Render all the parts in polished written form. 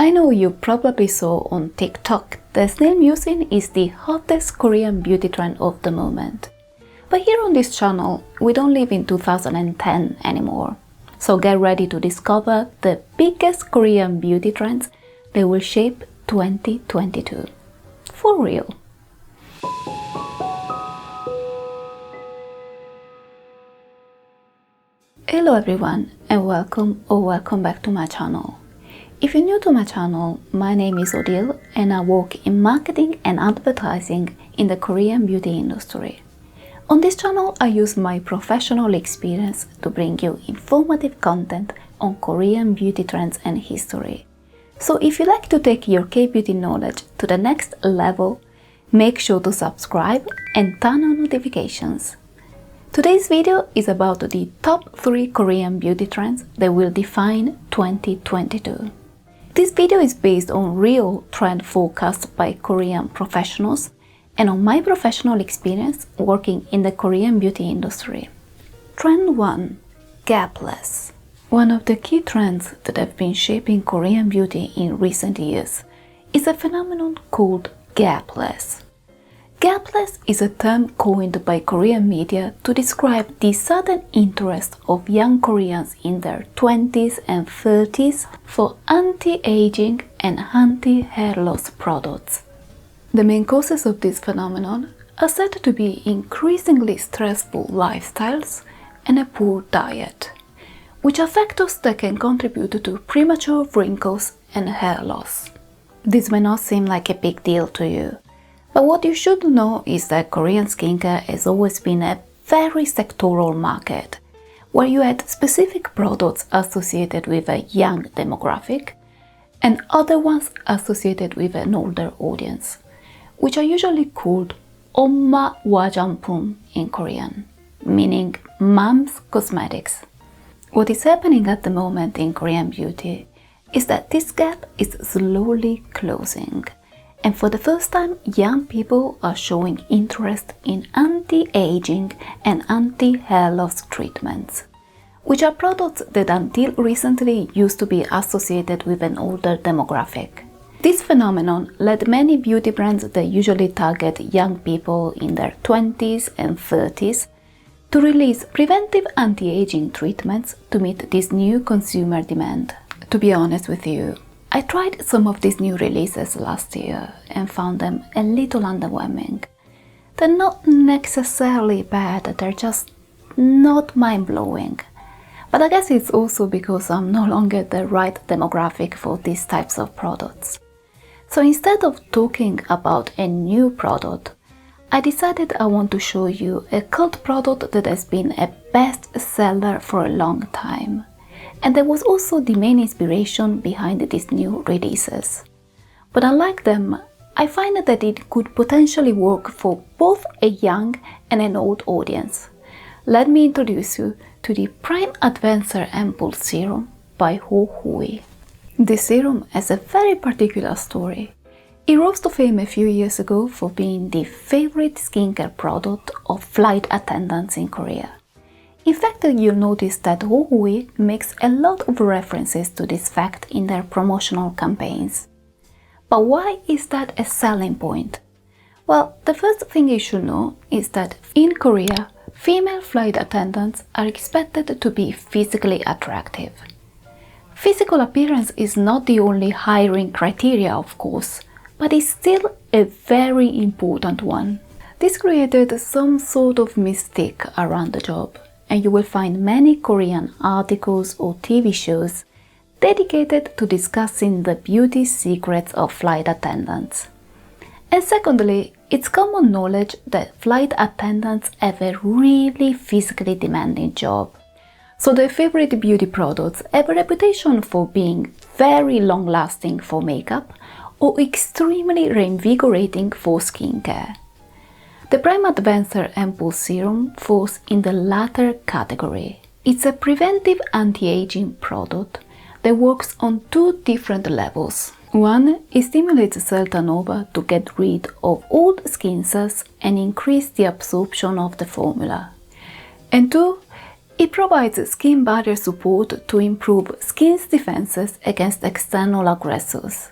I know you probably saw on TikTok that snail mucin is the hottest Korean beauty trend of the moment. But here on this channel, we don't live in 2010 anymore. So get ready to discover the biggest Korean beauty trends that will shape 2022. For real. Hello everyone and welcome back to my channel. If you're new to my channel, my name is Odile and I work in marketing and advertising in the Korean beauty industry. On this channel, I use my professional experience to bring you informative content on Korean beauty trends and history. So if you like to take your K-beauty knowledge to the next level, make sure to subscribe and turn on notifications. Today's video is about the top 3 Korean beauty trends that will define 2022. This video is based on real trend forecasts by Korean professionals and on my professional experience working in the Korean beauty industry. Trend 1. Gapless. One of the key trends that have been shaping Korean beauty in recent years is a phenomenon called gapless. Gapless is a term coined by Korean media to describe the sudden interest of young Koreans in their 20s and 30s for anti-aging and anti-hair loss products. The main causes of this phenomenon are said to be increasingly stressful lifestyles and a poor diet, which are factors that can contribute to premature wrinkles and hair loss. This may not seem like a big deal to you, but what you should know is that Korean skincare has always been a very sectoral market, where you had specific products associated with a young demographic and other ones associated with an older audience, which are usually called Omma Wajampum in Korean, meaning mom's cosmetics. What is happening at the moment in Korean beauty is that this gap is slowly closing. And for the first time, young people are showing interest in anti-aging and anti-hair loss treatments, which are products that until recently used to be associated with an older demographic. This phenomenon led many beauty brands that usually target young people in their 20s and 30s to release preventive anti-aging treatments to meet this new consumer demand. To be honest with you, I tried some of these new releases last year and found them a little underwhelming. They're not necessarily bad, they're just not mind-blowing. But I guess it's also because I'm no longer the right demographic for these types of products. So instead of talking about a new product, I decided I want to show you a cult product that has been a best-seller for a long time. And that was also the main inspiration behind these new releases. But unlike them, I find that it could potentially work for both a young and an old audience. Let me introduce you to the Prime Advancer Ampoule Serum by Hohui. This serum has a very particular story. It rose to fame a few years ago for being the favorite skincare product of flight attendants in Korea. In fact, you'll notice that Hohui makes a lot of references to this fact in their promotional campaigns. But why is that a selling point? Well, the first thing you should know is that in Korea, female flight attendants are expected to be physically attractive. Physical appearance is not the only hiring criteria, of course, but it's still a very important one. This created some sort of mystique around the job, and you will find many Korean articles or TV shows dedicated to discussing the beauty secrets of flight attendants. And secondly, it's common knowledge that flight attendants have a really physically demanding job. So their favorite beauty products have a reputation for being very long-lasting for makeup or extremely reinvigorating for skincare. The Prime Advancer Ampoule Serum falls in the latter category. It's a preventive anti-aging product that works on 2 different levels. One, it stimulates cell turnover to get rid of old skin cells and increase the absorption of the formula. And 2, It provides skin barrier support to improve skin's defenses against external aggressors.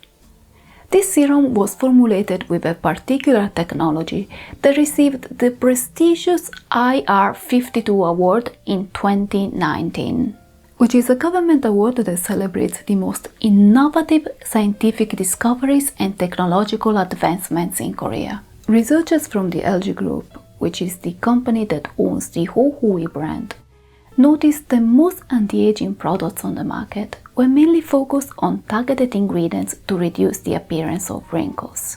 This serum was formulated with a particular technology that received the prestigious IR52 award in 2019, which is a government award that celebrates the most innovative scientific discoveries and technological advancements in Korea. Researchers from the LG Group, which is the company that owns the Hohui brand, noticed the most anti-aging products on the market were mainly focused on targeted ingredients to reduce the appearance of wrinkles.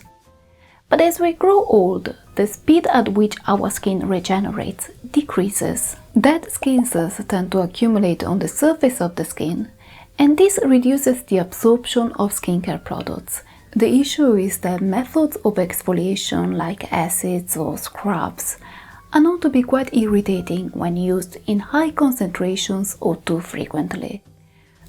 But as we grow old, the speed at which our skin regenerates decreases. Dead skin cells tend to accumulate on the surface of the skin, and this reduces the absorption of skincare products. The issue is that methods of exfoliation like acids or scrubs are known to be quite irritating when used in high concentrations or too frequently.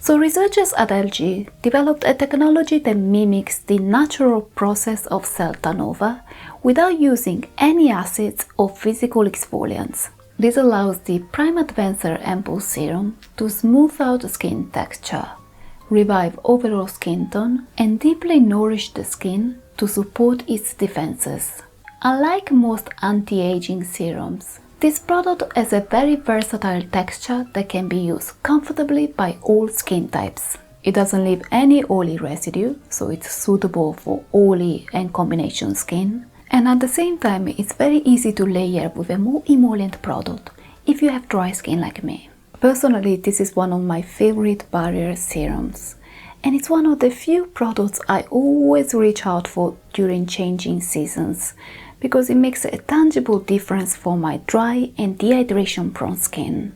So researchers at LG developed a technology that mimics the natural process of cell turnover without using any acids or physical exfoliants. This allows the Prime Advancer Ampoule Serum to smooth out skin texture, revive overall skin tone, and deeply nourish the skin to support its defenses. Unlike most anti-aging serums, this product has a very versatile texture that can be used comfortably by all skin types. It doesn't leave any oily residue, so it's suitable for oily and combination skin. And at the same time, it's very easy to layer with a more emollient product if you have dry skin like me. Personally, this is one of my favorite barrier serums, and it's one of the few products I always reach out for during changing seasons, because it makes a tangible difference for my dry and dehydration-prone skin.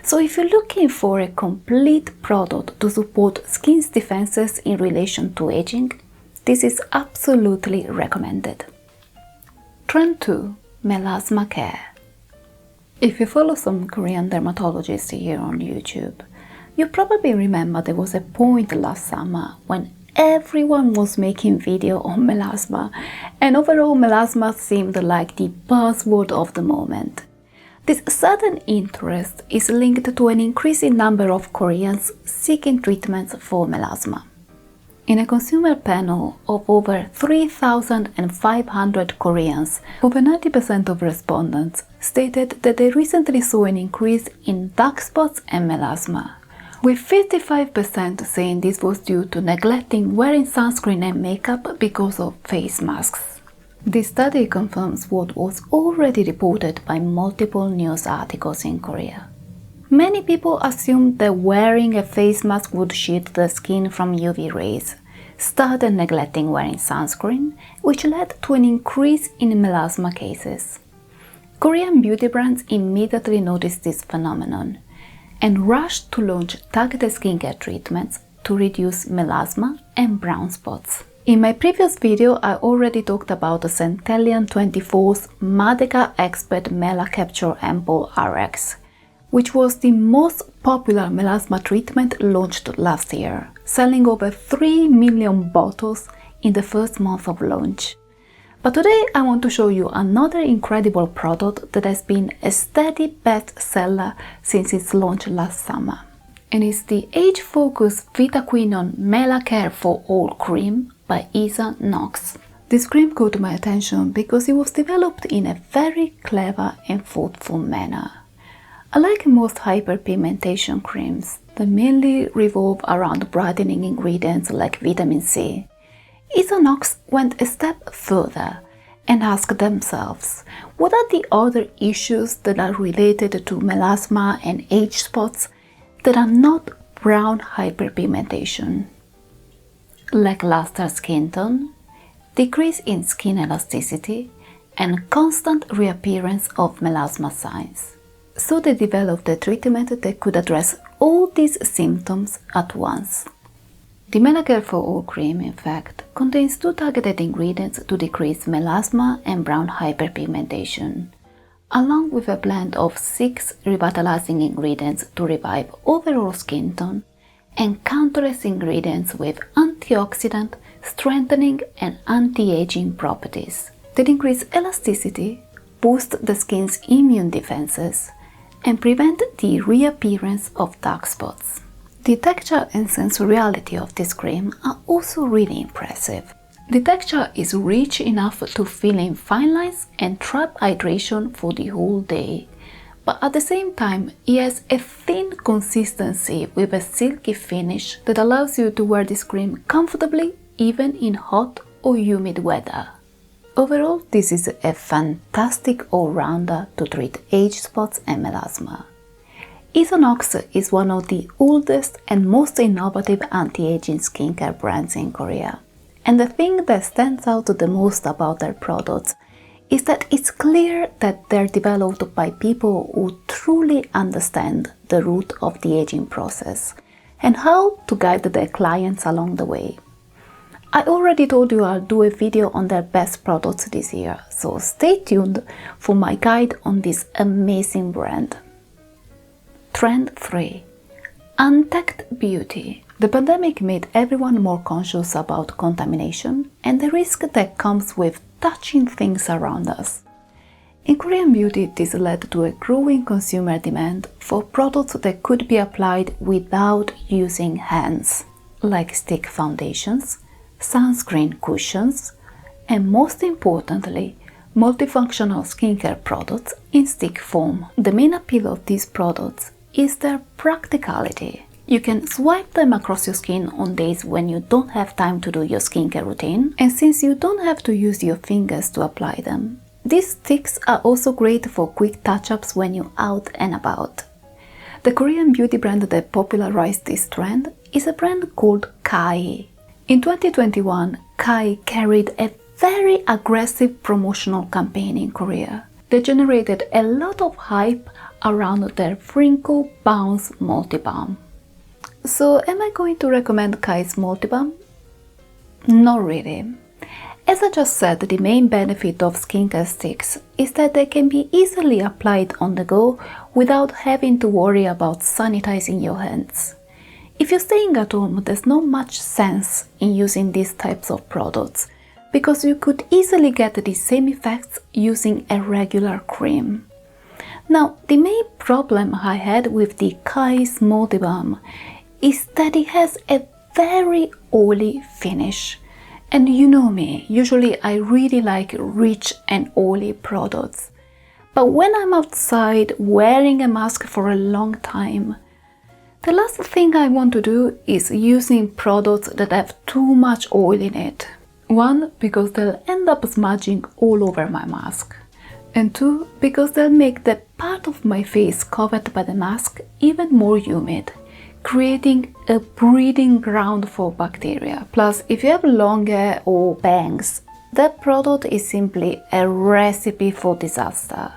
So if you're looking for a complete product to support skin's defenses in relation to aging, this is absolutely recommended. Trend 2. Melasma Care. If you follow some Korean dermatologists here on YouTube, you probably remember there was a point last summer when everyone was making video on melasma, and overall melasma seemed like the buzzword of the moment. This sudden interest is linked to an increasing number of Koreans seeking treatments for melasma. In a consumer panel of over 3,500 Koreans, over 90% of respondents stated that they recently saw an increase in dark spots and melasma, with 55% saying this was due to neglecting wearing sunscreen and makeup because of face masks. This study confirms what was already reported by multiple news articles in Korea. Many people assumed that wearing a face mask would shield the skin from UV rays, started neglecting wearing sunscreen, which led to an increase in melasma cases. Korean beauty brands immediately noticed this phenomenon and rushed to launch targeted skincare treatments to reduce melasma and brown spots. In my previous video, I already talked about the Centellian 24's Madeca Expert Mela Capture Ampoule RX, which was the most popular melasma treatment launched last year, selling over 3 million bottles in the first month of launch. But today I want to show you another incredible product that has been a steady bestseller since its launch last summer. And it's the age-focused Vitaquinone Mela Care for All cream by Isa Knox. This cream caught my attention because it was developed in a very clever and thoughtful manner. Unlike most hyperpigmentation creams that mainly revolve around brightening ingredients like vitamin C, Isa Knox went a step further and asked themselves, what are the other issues that are related to melasma and age spots that are not brown hyperpigmentation? Lackluster skin tone, decrease in skin elasticity, and constant reappearance of melasma signs. So they developed a treatment that could address all these symptoms at once. The Mela Care for All cream, in fact, contains 2 targeted ingredients to decrease melasma and brown hyperpigmentation, along with a blend of 6 revitalizing ingredients to revive overall skin tone and countless ingredients with antioxidant, strengthening and anti-aging properties that increase elasticity, boost the skin's immune defenses, and prevent the reappearance of dark spots. The texture and sensoriality of this cream are also really impressive. The texture is rich enough to fill in fine lines and trap hydration for the whole day, but at the same time it has a thin consistency with a silky finish that allows you to wear this cream comfortably even in hot or humid weather. Overall, this is a fantastic all-rounder to treat age spots and melasma. Isonox is one of the oldest and most innovative anti-aging skincare brands in Korea. And the thing that stands out the most about their products is that it's clear that they're developed by people who truly understand the root of the aging process and how to guide their clients along the way. I already told you I'll do a video on their best products this year, so stay tuned for my guide on this amazing brand. Trend 3. Untagged beauty. The pandemic made everyone more conscious about contamination and the risk that comes with touching things around us. In Korean beauty, this led to a growing consumer demand for products that could be applied without using hands, like stick foundations, sunscreen cushions, and most importantly, multifunctional skincare products in stick form. The main appeal of these products is their practicality. You can swipe them across your skin on days when you don't have time to do your skincare routine, and since you don't have to use your fingers to apply them. These sticks are also great for quick touch-ups when you're out and about. The Korean beauty brand that popularized this trend is a brand called KAI. In 2021, KAI carried a very aggressive promotional campaign in Korea that generated a lot of hype around their Wrinkle Bounce Multi-Balm. So am I going to recommend KAI's Multi-Balm? Not really. As I just said, the main benefit of skincare sticks is that they can be easily applied on the go without having to worry about sanitizing your hands. If you're staying at home, there's not much sense in using these types of products because you could easily get the same effects using a regular cream. Now, the main problem I had with the KAI's Multi-Balm is that it has a very oily finish. And you know me, usually I really like rich and oily products. But when I'm outside wearing a mask for a long time, the last thing I want to do is using products that have too much oil in it. One, because they'll end up smudging all over my mask. And two, because they'll make the part of my face covered by the mask even more humid, creating a breeding ground for bacteria. Plus, if you have long hair or bangs, that product is simply a recipe for disaster.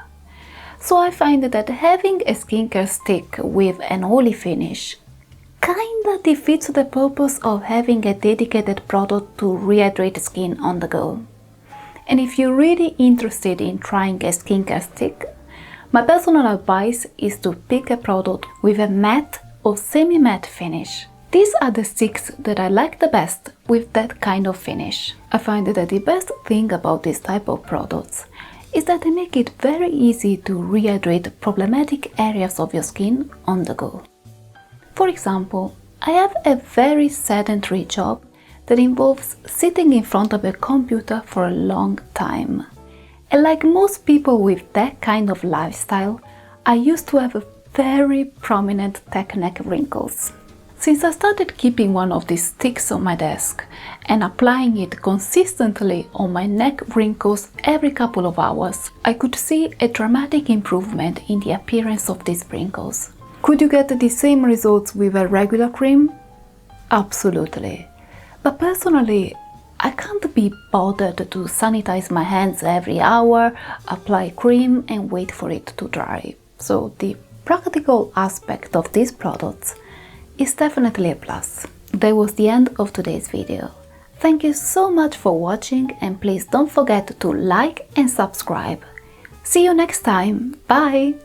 So I find that having a skincare stick with an oily finish kinda defeats the purpose of having a dedicated product to rehydrate skin on the go. And if you're really interested in trying a skincare stick, my personal advice is to pick a product with a matte or semi-matte finish. These are the sticks that I like the best with that kind of finish. I find that the best thing about this type of products is that they make it very easy to rehydrate problematic areas of your skin on the go. For example, I have a very sedentary job that involves sitting in front of a computer for a long time. And like most people with that kind of lifestyle, I used to have very prominent neck wrinkles. Since I started keeping one of these sticks on my desk and applying it consistently on my neck wrinkles every couple of hours, I could see a dramatic improvement in the appearance of these wrinkles. Could you get the same results with a regular cream? Absolutely. But personally, I can't be bothered to sanitize my hands every hour, apply cream and wait for it to dry. So the practical aspect of these products is definitely a plus. That was the end of today's video. Thank you so much for watching and please don't forget to like and subscribe. See you next time. Bye!